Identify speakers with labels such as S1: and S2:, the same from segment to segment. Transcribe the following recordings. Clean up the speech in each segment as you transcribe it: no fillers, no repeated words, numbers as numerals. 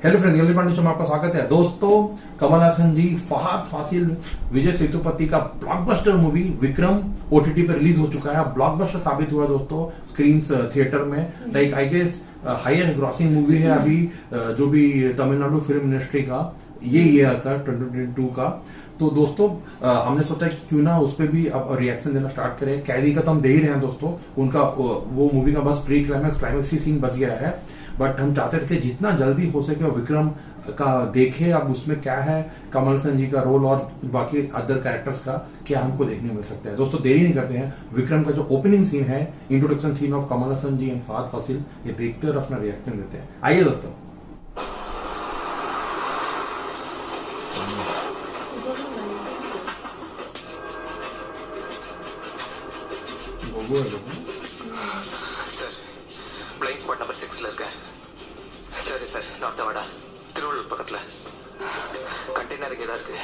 S1: Hello friends, एलरी Pandey show में आपका स्वागत है। दोस्तों, कमल हासन जी, फहद फासिल, विजय सेतुपति का ब्लॉकबस्टर मूवी विक्रम ओटीटी पर रिलीज हो चुका है। ब्लॉकबस्टर साबित हुआ दोस्तों स्क्रीन थिएटर में। Like I guess highest grossing movie है अभी जो भी तमिलनाडु फिल्म मिनिस्ट्री का ये ईयर का 2022 का। तो दोस्तों हमने सोचा कि क्यों ना उस पर भी अब रिएक्शन देना स्टार्ट करें। कैदी का तो हम दे ही रहे हैं दोस्तों, उनका वो मूवी का बस प्री क्लाइमैक्स ही सीन बच गया है। बट हम चाहते थे कि जितना जल्दी हो सके विक्रम का देखे अब उसमें क्या है कमल हसन जी का रोल और बाकी अदर कैरेक्टर्स का क्या हमको देखने मिल सकता है। दोस्तों देरी नहीं करते हैं, विक्रम का जो ओपनिंग सीन है, introduction scene of Kamal Haasan ji and Fahadh Faasil, ये देखते और अपना रिएक्शन देते हैं। आइए दोस्तों।
S2: சார், பிளைண்ட் ஸ்பாட் நம்பர் 6ல இருக்கேன். சரி சார், நார்த்தவாடா திருவள்ளூர் பக்கத்துல கண்டெய்னர் இங்கே தான் இருக்கு.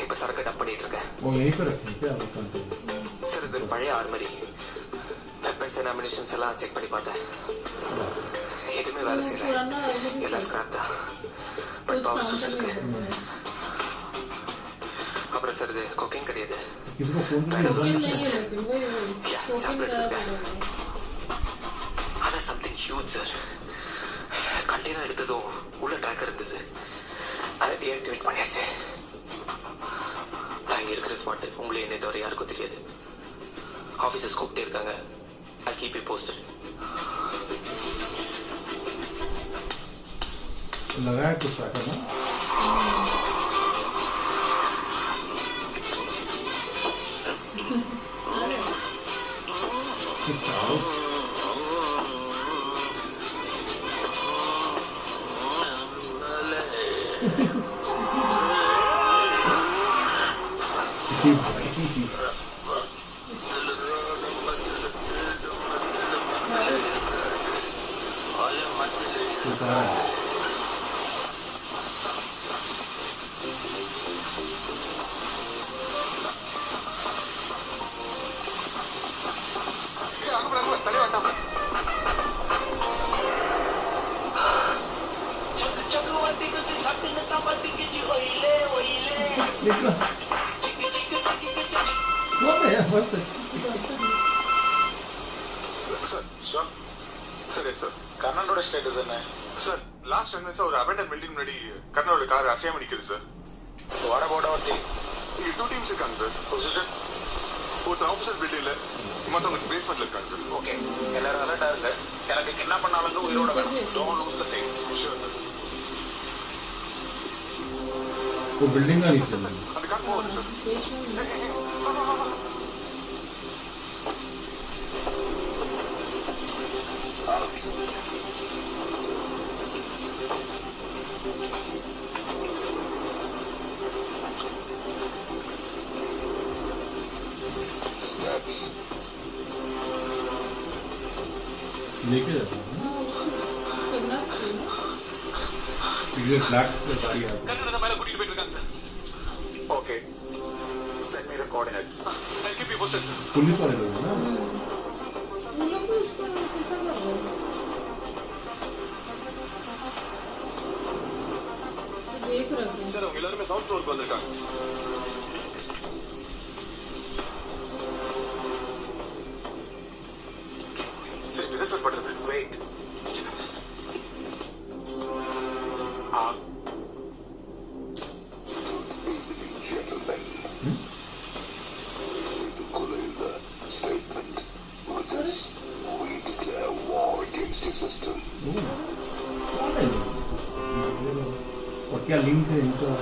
S2: இப்ப சரக்கு டப் பண்ணிட்டு இருக்கேன். சார், இது ஒரு பழைய ஆர்மரி. வெப்பன்ஸ் அண்ட் அமினிஷன்ஸ் எல்லாம் செக் பண்ணி பார்த்தேன். எதுவுமே வேலை செய்யல, எல்லாம் ஸ்கிராப் தான். பட் பவர் சூஸ் இருக்கு. அப்புறம் சார், இது கொக்கைன் கிடையாது. ஆனா சம்திங் ஹியூஜ் சார். கண்டெய்னர் எடுத்ததும் உள்ள ட்ராக்கர் இருந்தது, அதை டீஆக்டிவேட் பண்ணியாச்சு. நான் இங்க இருக்கிற ஸ்பாட் உங்களை என்னை தவிர யாருக்கும் தெரியாது. ஆபீசர்ஸ் கூப்பிட்டே இருக்காங்க. ஐ கீப் யூ போஸ்டட்.
S1: लगाया कुछ ट्रैकर ना
S3: கர்நாடோட ஸ்டேட்டஸ் என்ன சார்? லாஸ்ட் 10 மினிட்ஸ் ஒரு அபெண்டன்ட் பில்டிங் முன்னாடி கர்நாடோட கார் அசையாம நிக்குது சார். வாட போட வந்து இங்க 2 டீம்ஸ் இருக்காங்க சார். பொசிஷன் ஒரு ஆப்போசிட் பில்டிங்ல, மத்தவங்க பேஸ்மெண்ட்ல இருக்காங்க சார். ஓகே, எல்லாரும் அலர்ட்டா இருங்க. எனக்கு என்ன பண்ணாலும் உயிரோட வேணும். Don't loose the time. Sure sir.
S1: वो बिल्डिंग का नीचे
S3: அந்த கார் போகுது சார்.
S1: लेके जाता हूँ ये फ्लैट पे गाड़ी है।
S3: கர்நாடக மேல கூட்டிட்டு போயிட்டு இருக்காங்க sir. Okay, send me the coordinates. I keep you posted sir.
S1: Police वाले लोग हैं ना।
S3: சார், அவங்க எல்லாரும் சவுத் ஃப்ளோருக்கு வந்திருக்காங்க. சார், என்ன சார் பண்றது? வெயிட்.
S1: और क्या लिंक है इनका?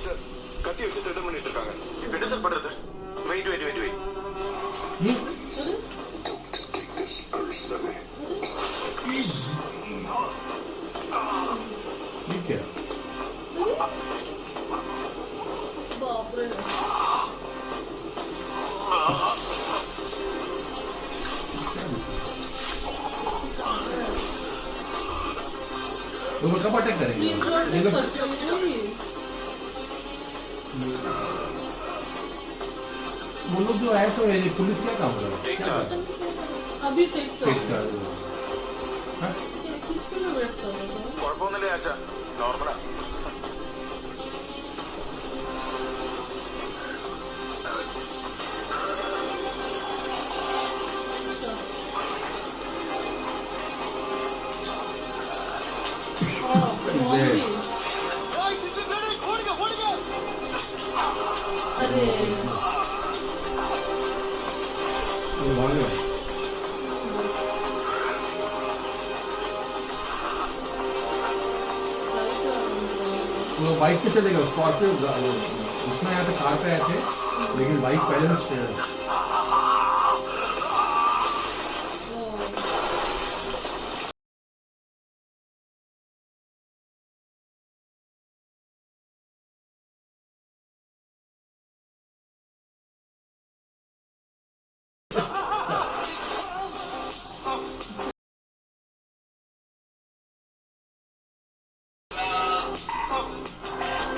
S3: சார், கத்தி வச்சு திட்டம் பண்ணிட்டு இருக்காங்க. இப்ப என்ன சார் பண்றது? Wait wait wait wait. Don't take this personally.
S1: ये क्या?
S4: बाप रे।
S1: तो वो कब अटैक करेंगे
S4: तीन फ्लोर
S1: ये
S4: से
S1: लोग
S4: वही
S1: वो लोग जो आए तो ये पुलिस क्या काम कर रहा
S3: टेक चार्ज
S4: अभी टेक
S1: है चार्ज
S4: किसके लिए वेट कर रहे हो
S3: കുഴപ്പമൊന്നുമില്ല അച്ഛാ നോർമലാ
S4: अरे
S1: ये भाग गए वो बाइक पे चले गए स्कॉर्पियो उसमें आए थे कार पे आए थे लेकिन बाइक पहले से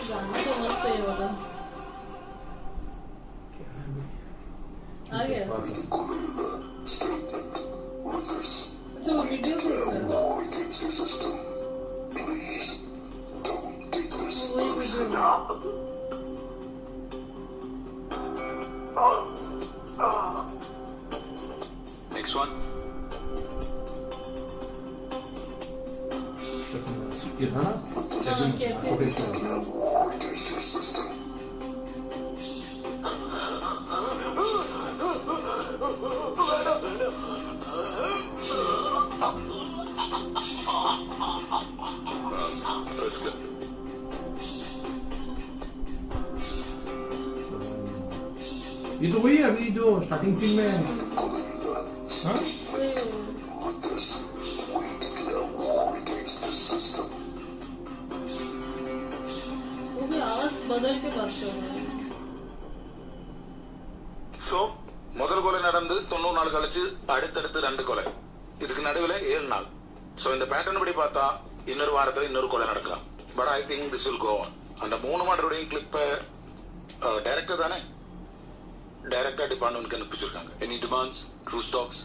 S4: गाना तो मस्त है ये वाला आ गया अच्छा वो वीडियो देख रहा है वही वीडियो
S3: नेक्स्ट वन
S1: ये था ना
S3: फर्स्ट
S1: ये तो वही है अभी जो स्टार्टिंग सीन में हाँ
S4: वो भी आवाज बदल के बात कर रहा है
S3: സോ முதல் கொலை நடந்து 90 நாள் கழிச்சு அடுத்தடுத்து 2 கொலை இதுக்கு நடுவில் 7 நாள் சோ இந்த பேட்டர்ன் படி பார்த்தா இன்னொரு வாரத்துல இன்னொரு கொலை நடக்கலாம் but I think this will go on அந்த 3 மாடலுடைய கிளிப்பை டைரக்டர் தானே டைரக்டர் டிபார்ட்மெண்ட்க்கு அனுப்பிச்சிருக்காங்க any demands through stocks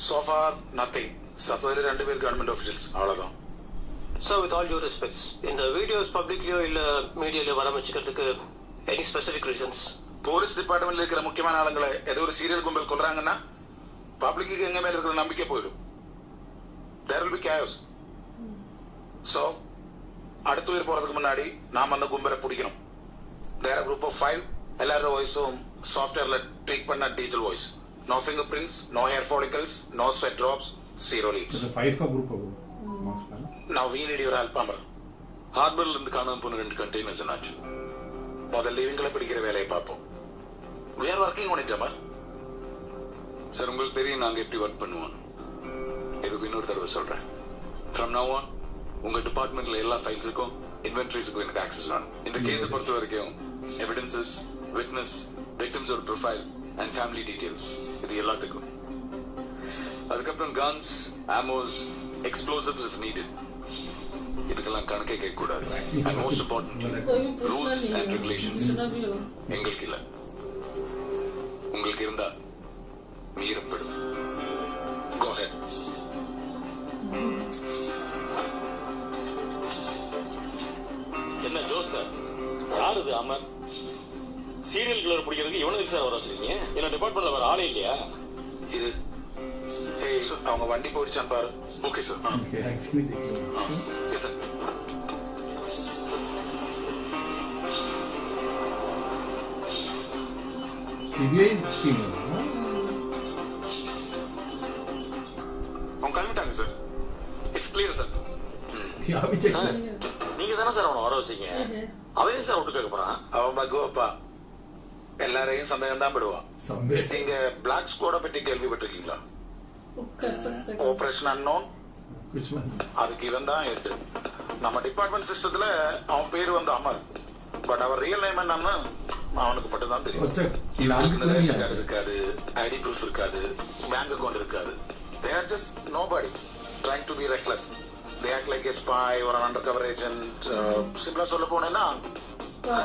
S3: so far nothing சத்ததில் 2 பேர் கவர்மெண்ட் ஆஃபீஷியல்ஸ் அவ்வளவுதான்
S5: Sir, with all due respects, in the videos publicly or media வரமிச்சுக்கிறதுக்கு any specific reasons?
S3: Police டிபார்ட்மெண்ட்ல இருக்கிற முக்கியமான ஆளுங்களை ஏதோ ஒரு சீரியல் கும்பல் கொல்றாங்கன்னா பப்ளிக்கு எங்க மேல இருக்கிற நம்பிக்கை போயிடும் there will be chaos so அடுத்த உயிர் போறதுக்கு முன்னாடி நாம அந்த கும்பலை பிடிக்கணும் there are a group of 5 எல்லாரோட வாய்ஸும் சாஃப்ட்வேர்ல ட்ரீட் பண்ண digital voice no fingerprints no hair follicles no sweat drops zero leaves
S1: तो 5 का ग्रुप है वो मार्क्स का
S3: now we need your help Amar ஹார்பர்ல இருந்து காணாம போன 2 கண்டெய்னர்ஸ் என்னாச்சு முதல்ல இவங்களை பிடிக்கிற வேலையை பார்ப்போம் we are working on it Amar sir உங்களுக்கு தெரியும் நாங்க எப்படி ஒர்க் பண்ணுவோம் இதுக்கு இன்னொரு தடவை சொல்றேன் ஃப்ரம் நவ் ஆன் உங்க டிபார்ட்மெண்ட்ல எல்லா ஃபைல்ஸுக்கும் இன்வென்டரிஸுக்கும் எனக்கு ஆக்சஸ் வேணும் இந்த கேஸை பொறுத்த வரைக்கும் எவிடன்சஸ் விட்னஸ் விக்டிம்ஸோட ப்ரொஃபைல் அண்ட் ஃபேமிலி டீடைல்ஸ் இது எல்லாத்துக்கும் அதுக்கப்புறம் guns ammos explosives if needed இதுக்கெல்லாம் கணக்கே கேட்க கூடாது அண்ட் மோஸ்ட் இம்பார்ட்டன்ட்லி
S4: कोई भी पूछना
S3: ரூல்ஸ்
S4: नहीं
S3: அண்ட்
S4: है
S3: ரெகுலேஷன்ஸ்
S4: जितना भी हो
S3: எங்களுக்கு இல்ல உங்களுக்கு இருந்தா மீறப்படும் go ahead
S6: என்ன ஜோஸ் சார் யார் இது அமர் சீரியல் கிளர் பிடிக்கிறதுக்கு இவனுக்கு சார் வர வச்சிருக்கீங்க என்ன டிபார்ட்மெண்ட்ல வேற ஆளே இல்லையா
S3: இது ஏய் அவங்க வண்டி போயிடுச்சான் பாரு ஓகே சார்
S1: एक्चुअली देखिए
S3: சார்
S1: सीबीआई टीम है ना?
S3: அவங்க கிளம்பிட்டாங்க சார்
S5: It's clear, sir.
S1: यहाँ भी चेक
S6: சார் நீங்க தானே சார் அவனை வர வச்சீங்க அவன் சார் விட்டு கேட்க போறான்
S3: அவன் பக்குவப்பா எல்லாரையும் சந்தேகம் தான் படுவான்
S1: समझे
S3: நீங்க பிளாக் ஸ்குவாட பற்றி கேள்விப்பட்டிருக்கீங்களா
S4: वो कर सकते हैं
S3: ஆபரேஷன் அன்னோன்
S1: कुछ में
S3: அதுக்கு இவன் தான் ஹெட் நம்ம டிபார்ட்மெண்ட் சிஸ்டத்துல அவன் பேரு வந்து அமர் பட் அவர் ரியல் நேம் என்னன்னு அவனுக்கு மட்டும் தான் தெரியும்
S1: अच्छा
S3: இவனுக்கு
S1: लाल
S3: ரேஷன் கார்டு இருக்காது ஐடி ப்ரூஃப் இருக்காது பேங்க் அக்கவுண்ட் இருக்காது they are just nobody trying to be reckless they act like a spy or an undercover agent. Simple சொல்ல போனா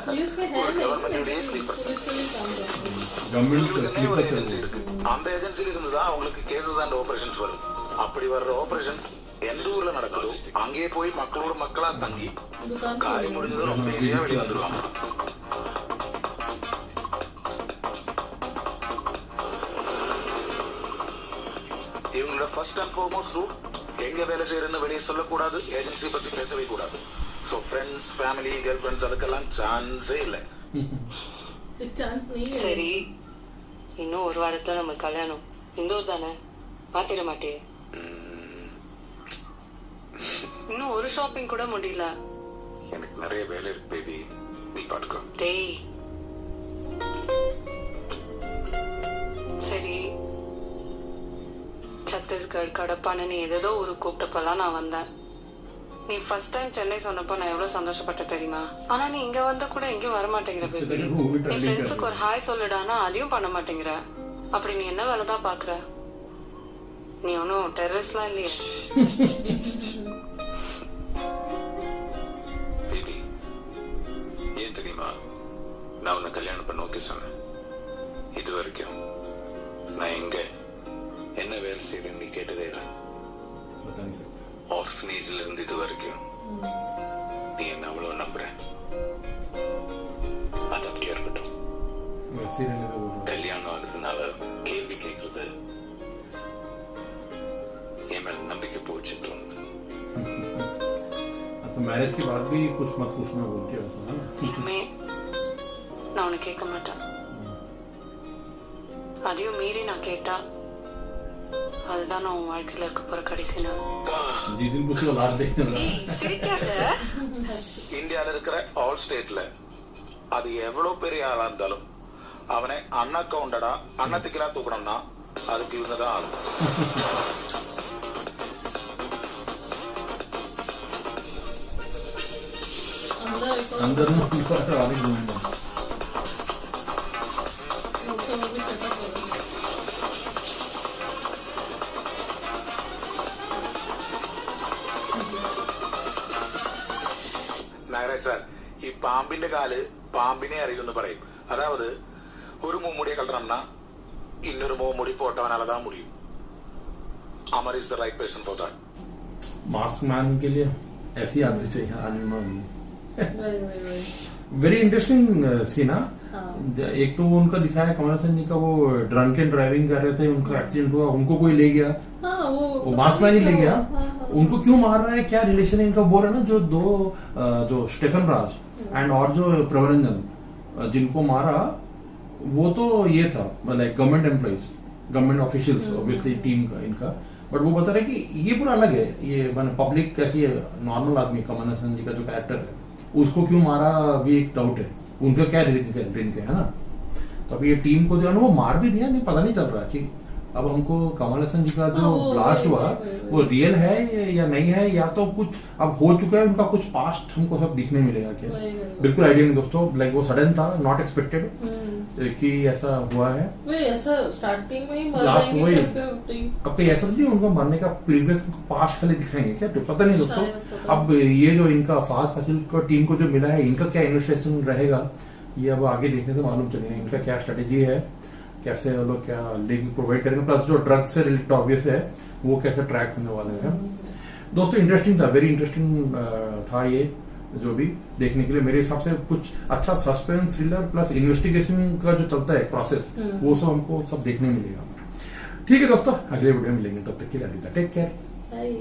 S4: पुलिस में है नहीं,
S3: government
S4: लेकिन
S3: sleeper cell.
S4: पुलिस में काम करते हैं।
S1: गवर्नमेंट
S3: ஒரு
S1: स्लीपर
S3: ஏஜென்சி இருக்கு. அந்த ஏஜென்சில இருந்து தான் உங்களுக்கு கேसेस அண்ட் ஆபரேஷன்ஸ் வரும். அப்படி வர்ற ஆபரேஷன்ஸ் எந்த ஊர்ல நடக்குதோ அங்கேயே போய் மக்களோட மக்களா தங்கி
S4: दुकान
S3: காரியம் முடிஞ்சதும் ரொம்ப ஈஸியா வெளியே வந்துருவாங்க. இவங்களோட ஃபர்ஸ்ட் அண்ட் ஃபார்மோஸ்ட் ரூல் எங்க வேலை செய்யறன்னு வெளியே சொல்லக்கூடாது, ஏஜென்சி பத்தி பேசவே கூடாது. So friends, family, girl friends அதுக்கெல்லாம் சான்ஸே இல்லை.
S4: चांस नहीं है।
S7: சரி, இன்னும் ஒரு வாரத்துல நம்ம கல்யாணம். இந்த ஊர் தானே, மாத்திர மாட்டே? இன்னும் ஒரு ஷாப்பிங் கூட முடியல.
S3: எனக்கு நிறைய வேலை இருக்கு பேபி, நீ பாத்துக்கோ.
S7: டேய், சரி, சத்தீஸ்கர், கடப்பானு ஏதேதோ ஒரு கூப்பிட்டப்பெல்லாம் நான் வந்தேன். நீ ஃபர்ஸ்ட் டைம் சென்னை சொன்னப்ப நான் எவ்வளவு சந்தோஷப்பட்ட தெரியுமா? ஆனா நீ இங்க வந்தா கூட எங்கேயும் வர மாட்டேங்கிற பேபி. நீ ஃப்ரெண்ட்ஸுக்கு ஒரு ஹாய் சொல்லுடானா அதையும் பண்ண மாட்டேங்கிற. அப்படி நீ என்ன வேலை தான் பாக்குற? நீ ஒன்னும் டெரரிஸ்ட்லாம் இல்லையே.
S3: பேபி, ஏன் தெரியுமா நான் உன்னை கல்யாணம் பண்ண ஓகே சொன்னேன்? இது வரைக்கும் நான் எங்க என்ன வேலை செய்யறேன்னு நீ கேட்டதே இல்லை.
S1: बता नहीं सकता।
S3: ஆர்ஃபனேஜ்ல இருந்து இது வரைக்கும் நீ என்ன அவ்வளவு நம்புற? அது அப்படியே இருக்கட்டும்.
S1: वैसे ही रहने दो बोल रहा
S3: கல்யாணம் ஆகுறதுனால கேள்வி கேட்கறது என் மேல நம்பிக்கை போச்சுன்னு தோணுது.
S1: तो मैरिज के बाद भी कुछ मत पूछना बोल के वैसा है ना।
S7: இனிமே நான் உன்னை கேட்க மாட்டேன். அதையும் மீறி நான் கேட்டா அதுதான் நான் உன் வாழ்க்கையில இருக்க போற கடைசி நாள்.
S1: जिस दिन पूछो लास्ट देखते हैं
S7: சிரிக்காத.
S3: இந்தியால இருக்கிற ஆல் ஸ்டேட்ல அது எவ்வளவு பெரிய ஆளா இருந்தாலும் அவனை அண்ணா கவுண்டடா அண்ணத்துக்கெல்லாம் தூக்கணும்னா அதுக்கு இவங்கதான் ஆளும்.
S1: अंदर में ऊपर वाले घूमना
S4: सब अभी सेटअप हो गया।
S3: നായരെ സാർ, ഈ പാമ്പിന്റെ കാല് പാമ്പിനെ അറിയുമെന്ന് പറയും. അതാവത് ഒരു മൂമുടിയെ കളറണമെന്നാ ഇന്നൊരു മൂമുടി പോട്ടവനാലതാ മുടിയും. Amar is the right person for that.
S1: Mask man के लिए ऐसी आदमी चाहिए आदमी मान
S4: वही।
S1: Very interesting scene.
S4: हाँ।
S1: एक तो वो उनका दिखाया कमल हसन जी का, वो ड्रंक एंड ड्राइविंग कर रहे थे, उनका एक्सीडेंट हुआ, उनको कोई ले गया।
S4: हाँ,
S1: वो मास्क मैन ही ले गया।
S4: हाँ।
S1: उनको क्यों मार रहा है, क्या रिलेशन है इनका? बोल रहा है ना जो दो जो स्टेफन राज एंड और जो प्रवरंजन जिनको मारा वो तो ये था like government employees, government officials obviously team का इनका। बट वो बता रहे कि ये पूरा अलग है, ये मैंने पब्लिक कैसी है, नॉर्मल आदमी कमल हसन जी का जो कैरेक्टर है उसको क्यों मारा भी एक डाउट है। उनका क्या ड्रिंक है ना। तो अभी ये टीम को जो है ना वो मार भी दिया, नहीं पता नहीं चल रहा कि अब हमको कमल हसन जी का जो ब्लास्ट हुआ वो रियल है या नहीं है, या तो कुछ अब हो चुका है उनका, कुछ पास्ट हमको सब दिखने मिलेगा क्या। बिल्कुल आइडिया नहीं दोस्तों, लाइक वो सडन था, नॉट एक्सपेक्टेड कि ऐसा हुआ है।
S4: वही ऐसा स्टार्टिंग में ही मर
S1: लास्ट
S4: जाएंगे
S1: वही
S4: फिर उठेंगे।
S1: अब कहीं ऐसा नहीं उनको मरने का प्रीवियस पास्ट खाली दिखाएंगे क्या, तो पता नहीं दोस्तों।
S4: शायद पता
S1: अब ये जो इनका फहद फासिल को टीम को जो मिला है, इनका क्या इन्वेस्टिगेशन रहेगा ये अब आगे देखने से मालूम चलेगा। इनका क्या स्ट्रेटेजी है, कैसे वो लोग क्या लिंक प्रोवाइड करेंगे, प्लस जो ड्रग से रिलेटेड ऑब्वियस है वो कैसे ट्रैक होने वाले हैं। दोस्तों इंटरेस्टिंग था, वेरी इंटरेस्टिंग था ये जो भी देखने के लिए। मेरे हिसाब से कुछ अच्छा सस्पेंस थ्रिलर प्लस इन्वेस्टिगेशन का जो चलता है प्रोसेस वो सब हमको सब देखने मिलेगा। ठीक है दोस्तों, अगले वीडियो में मिलेंगे, तब तक के लिए अलविदा, टेक केयर।
S4: Bye.